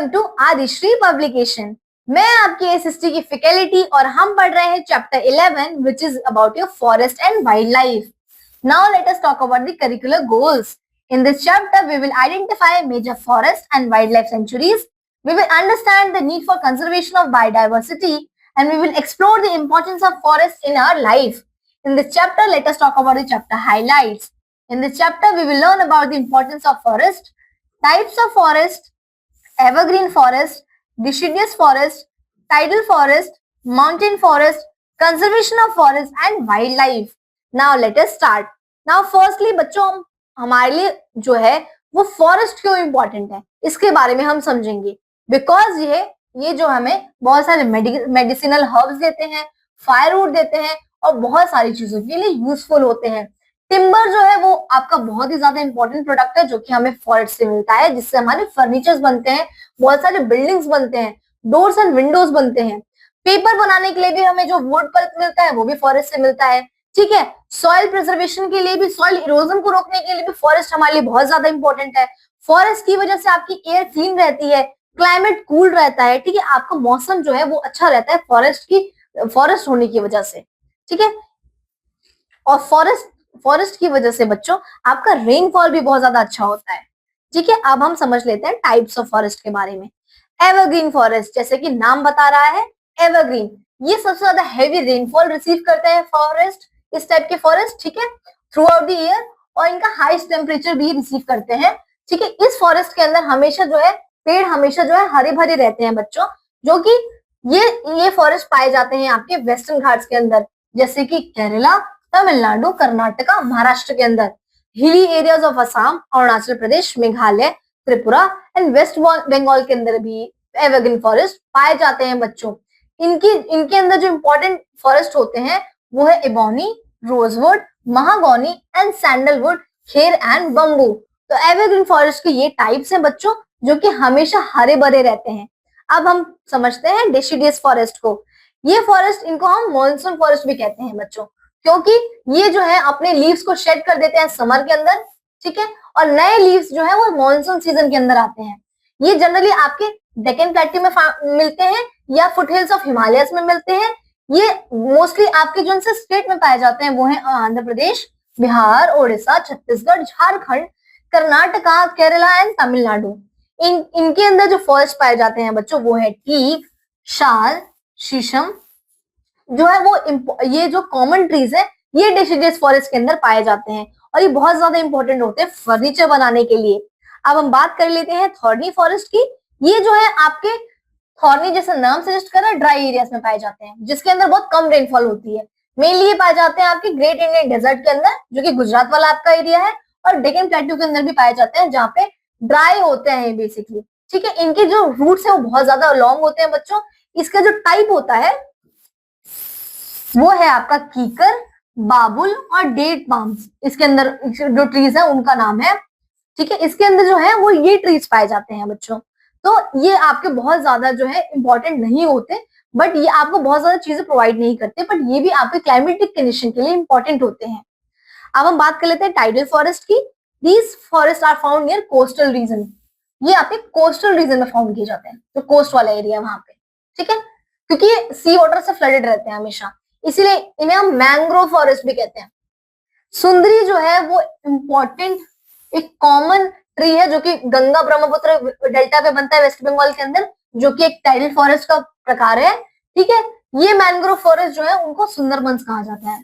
Welcome to Adishree publication. मैं आपकी SST की फैकल्टी और हम पढ़ रहे हैं chapter 11 which is about your forest and wild life. Now let us talk about the curricular goals. In this chapter, we will identify major forest and wildlife sanctuaries. We will understand the need for conservation of biodiversity and we will explore the importance of forests in our life. In this chapter, let us talk about the chapter highlights. In this chapter, we will learn about the importance of forest, types of forest, evergreen forest, deciduous forest, tidal forest, mountain forest, conservation of forest and wildlife. Now let us start. Now firstly बच्चों हमारे लिए जो है वो forest क्यों important है इसके बारे में हम समझेंगे। बिकॉज ये जो हमें बहुत सारे मेडिसिनल हर्ब्स देते हैं, फायरवुड देते हैं और बहुत सारी चीजों के लिए यूजफुल होते हैं। टिम्बर जो है वो आपका बहुत ही ज्यादा इंपॉर्टेंट प्रोडक्ट है जो कि हमें फॉरेस्ट से मिलता है, जिससे हमारे फर्नीचर्स बनते हैं, बहुत सारे बिल्डिंग्स बनते हैं, डोर्स एंड विंडोज बनते हैं। पेपर बनाने के लिए भी हमें जो वुड पल्प मिलता है वो भी फॉरेस्ट से मिलता है। ठीक है, सॉइल प्रिजर्वेशन के लिए भी, सॉइल इरोजन को रोकने के लिए भी फॉरेस्ट हमारे लिए बहुत ज्यादा इंपॉर्टेंट है। फॉरेस्ट की वजह से आपकी एयर क्लीन रहती है, क्लाइमेट कूल रहता है। ठीक है, आपका मौसम जो है वो अच्छा रहता है फॉरेस्ट होने की वजह से। ठीक है, और फॉरेस्ट की वजह से बच्चों आपका रेनफॉल भी बहुत ज्यादा अच्छा होता है। ठीक है, अब हम समझ लेते हैं टाइप्स ऑफ फॉरेस्ट के बारे में। एवरग्रीन फॉरेस्ट, जैसे कि नाम बता रहा है एवरग्रीन, ये सबसे ज्यादा हैवी रेनफॉल रिसीव करते हैं फॉरेस्ट, इस टाइप के फॉरेस्ट। ठीक है, थ्रू आउट द ईयर, और इनका हाईएस्ट टेम्परेचर भी रिसीव करते हैं। ठीक है, इस फॉरेस्ट के अंदर हमेशा जो है पेड़ हमेशा जो है हरे भरे रहते हैं बच्चों, जो कि ये फॉरेस्ट पाए जाते हैं आपके वेस्टर्न घाट्स के अंदर, जैसे कि केरला, तमिलनाडु, कर्नाटका, महाराष्ट्र के अंदर, hilly areas of Assam, Arunachal Pradesh, Meghalaya, Tripura and West Bengal के अंदर भी एवरग्रीन फॉरेस्ट पाए जाते हैं बच्चों। इनके अंदर जो इंपॉर्टेंट फॉरेस्ट होते हैं वो है ebony, rosewood, mahogany and sandalwood, khair and bamboo. तो एवरग्रीन फॉरेस्ट के ये टाइप्स हैं बच्चों जो कि हमेशा हरे भरे रहते हैं। अब हम समझते हैं डेसिडियस फॉरेस्ट को। ये फॉरेस्ट, इनको हम मॉनसून फॉरेस्ट भी कहते हैं बच्चों, क्योंकि ये जो है अपने लीव्स को शेड कर देते हैं समर के अंदर। ठीक है, और नए लीव्स जो है वो मॉनसून सीजन के अंदर आते हैं। ये जनरली आपके डेक्कन प्लेट्यू में मिलते हैं या फुटहिल्स ऑफ हिमालयस में मिलते हैं। ये मोस्टली आपके जो स्टेट में पाए जाते हैं वो है आंध्र प्रदेश, बिहार, उड़ीसा, छत्तीसगढ़, झारखंड, कर्नाटका, केरला एंड तमिलनाडु। इनके अंदर जो फॉरेस्ट पाए जाते हैं बच्चों वो है टीक, शाल, शीशम, जो है वो ये जो कॉमन ट्रीज है ये डेसिडियस फॉरेस्ट के अंदर पाए जाते हैं और ये बहुत ज्यादा इंपॉर्टेंट होते हैं फर्नीचर बनाने के लिए। अब हम बात कर लेते हैं थॉर्नी फॉरेस्ट की। ये जो है आपके थॉर्नी, जैसे नाम सजेस्ट कर रहा है, ड्राई एरियाज में पाए जाते हैं जिसके अंदर बहुत कम रेनफॉल होती है। मेनली ये पाए जाते हैं आपके ग्रेट इंडियन डेजर्ट के अंदर, जो कि गुजरात वाला आपका एरिया है, और डेक्कन प्लेट्यू के अंदर भी पाए जाते हैं जहाँ पे ड्राई होते हैं बेसिकली। ठीक है, इनके जो रूट्स है वो बहुत ज्यादा लॉन्ग होते हैं बच्चों। इसका जो टाइप होता है वो है आपका कीकर, बाबुल और डेट पाम्स। इसके अंदर जो ट्रीज है उनका नाम है। ठीक है, इसके अंदर जो है वो ये ट्रीज पाए जाते हैं बच्चों। तो ये आपके बहुत ज्यादा जो है इंपॉर्टेंट नहीं होते, बट ये आपको बहुत ज्यादा चीजें प्रोवाइड नहीं करते, बट ये भी आपके क्लाइमेटिक कंडीशन के लिए इंपॉर्टेंट होते हैं। अब हम बात कर लेते हैं टाइडल फॉरेस्ट की। These forest are found near coastal region. ये आपके कोस्टल रीजन में फाउंड किए जाते हैं, जो कोस्ट वाला एरिया है वहां पे। ठीक है, क्योंकि ये सी वाटर से फ्लडेड रहते हैं हमेशा, इसीलिए इन्हें हम मैंग्रोव फॉरेस्ट भी कहते हैं। सुंदरी जो है वो इम्पोर्टेंट एक कॉमन ट्री है जो कि गंगा ब्रह्मपुत्र डेल्टा पे बनता है वेस्ट बंगाल के अंदर, जो कि एक टाइडल फॉरेस्ट का प्रकार है। ठीक है, ये मैंग्रोव फॉरेस्ट जो है उनको सुंदरबंस कहा जाता है।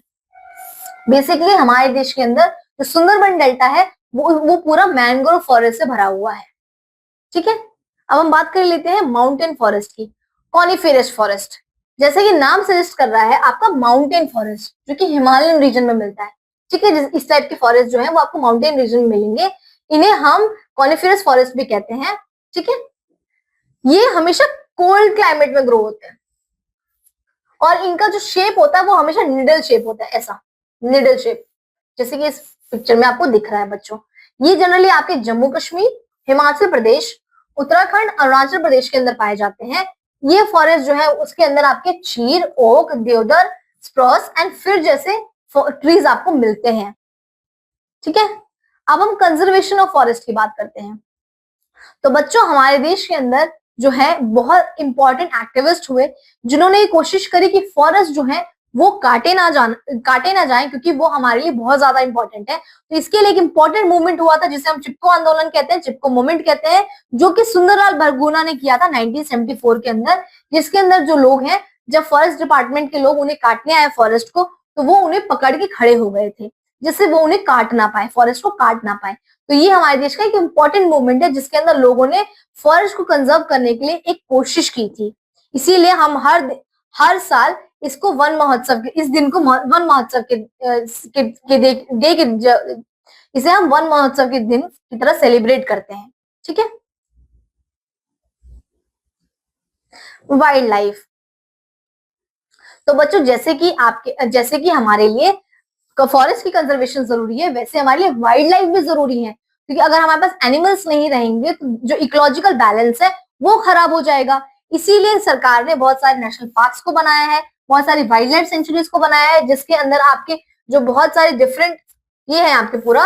बेसिकली हमारे देश के अंदर जो सुंदरबन डेल्टा है वो पूरा मैंग्रोव फॉरेस्ट से भरा हुआ है। ठीक है, अब हम बात कर लेते हैं माउंटेन फॉरेस्ट की। कॉनिफेरस फॉरेस्ट, जैसे कि नाम सजेस्ट कर रहा है आपका माउंटेन फॉरेस्ट, जो कि हिमालयन रीजन में मिलता है। ठीक है, इस टाइप के फॉरेस्ट जो है वो आपको माउंटेन रीजन में मिलेंगे। इन्हें हम कॉनिफेरस फॉरेस्ट भी कहते हैं। ठीक है, ये हमेशा कोल्ड क्लाइमेट में ग्रो होते हैं और इनका जो शेप होता है वो हमेशा निडल शेप होता है, ऐसा निडल शेप, जैसे कि इस पिक्चर में आपको दिख रहा है बच्चों। ये जनरली आपके जम्मू कश्मीर, हिमाचल प्रदेश, उत्तराखंड, अरुणाचल प्रदेश के अंदर पाए जाते हैं। ये फॉरेस्ट जो है उसके अंदर आपके चीर, ओक, देवदार, स्प्रूस एंड फिर जैसे ट्रीज आपको मिलते हैं। ठीक है, अब हम कंजर्वेशन ऑफ फॉरेस्ट की बात करते हैं। तो बच्चों हमारे देश के अंदर जो है बहुत इंपॉर्टेंट एक्टिविस्ट हुए, जिन्होंने ये कोशिश करी कि फॉरेस्ट जो है वो काटे ना जाए, क्योंकि वो हमारे लिए बहुत ज्यादा इंपॉर्टेंट है। तो इसके लिए एक इंपॉर्टेंट मूवमेंट हुआ था जिसे हम चिपको आंदोलन कहते हैं, चिपको मूवमेंट कहते हैं, जो कि सुंदरलाल बरगुना ने किया था 1974 के अंदर, जिसके अंदर जो लोग हैं, जब फॉरेस्ट डिपार्टमेंट के लोग उन्हें काटने आए फॉरेस्ट को, तो वो उन्हें पकड़ के खड़े हो गए थे, जिससे वो उन्हें काट ना पाए, फॉरेस्ट को काट ना पाए। तो ये हमारे देश का एक इंपॉर्टेंट मूवमेंट है जिसके अंदर लोगों ने फॉरेस्ट को कंजर्व करने के लिए एक कोशिश की थी। इसीलिए हम हर साल इसको वन महोत्सव के, इस दिन को वन महोत्सव इसे हम वन महोत्सव के दिन की तरह सेलिब्रेट करते हैं। ठीक है। वाइल्ड लाइफ, तो बच्चों जैसे कि हमारे लिए फॉरेस्ट की कंजर्वेशन जरूरी है, वैसे हमारे लिए वाइल्ड लाइफ भी जरूरी है, क्योंकि अगर हमारे पास एनिमल्स नहीं रहेंगे तो जो इकोलॉजिकल बैलेंस है वो खराब हो जाएगा। इसीलिए सरकार ने बहुत सारे नेशनल पार्क्स को बनाया है, बहुत सारी वाइल्ड लाइफ सेंचुरीज को बनाया है, जिसके अंदर आपके जो बहुत सारे डिफरेंट ये है आपके पूरा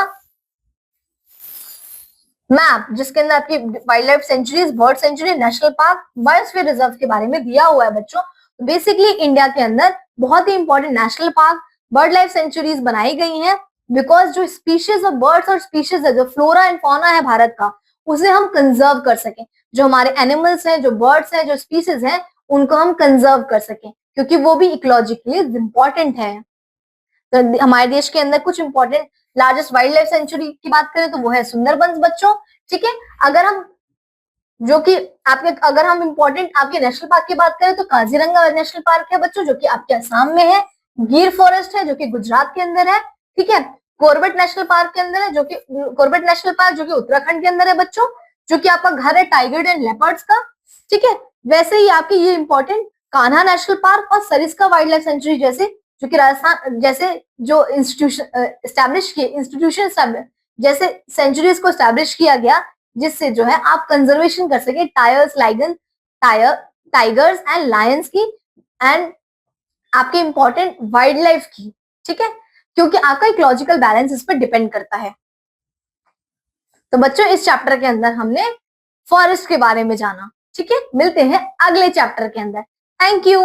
मैप, जिसके अंदर आपकी wild life sanctuaries, bird sanctuary, national park, biosphere reserve के बारे में दिया हुआ है बच्चों। बेसिकली इंडिया के अंदर बहुत ही important national park, bird life sanctuaries बनाई गई हैं, बिकॉज जो स्पीशीज ऑफ बर्ड्स और स्पीशीज है, जो फ्लोरा एंड फौना है भारत का, उसे हम कंजर्व कर सकें। जो हमारे एनिमल्स हैं, जो बर्ड्स हैं, जो स्पीशीज हैं, उनको हम कंजर्व कर सकें, क्योंकि वो भी इकोलॉजिकली इंपॉर्टेंट है। तो हमारे देश के अंदर कुछ important largest wild life sanctuary की बात करें तो वो है सुंदरबंस बच्चों। ठीक है। अगर हम अगर हम इंपॉर्टेंट आपके नेशनल पार्क की बात करें तो काजीरंगा नेशनल पार्क है बच्चों, जो कि आपके असम में है। गिर फॉरेस्ट है जो कि गुजरात के अंदर है। ठीक है। कॉर्बेट नेशनल पार्क के अंदर है, जो कि कॉर्बेट नेशनल पार्क जो कि उत्तराखंड के अंदर है बच्चों, जो कि आपका घर है टाइगर एंड लेपर्ड्स का। ठीक है। वैसे ही आपके ये इंपॉर्टेंट कान्हा नेशनल पार्क और सरिस्का वाइल्ड लाइफ सेंचुरी जैसे, जो कि राजस्थान जैसे जो इंस्टीट्यूशन जैसे सेंचुरीज को स्टैब्लिश किया गया, जिससे जो है आप कंजर्वेशन कर सके टाइगर्स एंड लायंस की एंड आपके इंपॉर्टेंट वाइल्ड लाइफ की। ठीक है। क्योंकि आपका इकोलॉजिकल बैलेंस इस पर डिपेंड करता है। तो बच्चों इस चैप्टर के अंदर हमने फॉरेस्ट के बारे में जाना। ठीक है। मिलते हैं अगले चैप्टर के अंदर। Thank you.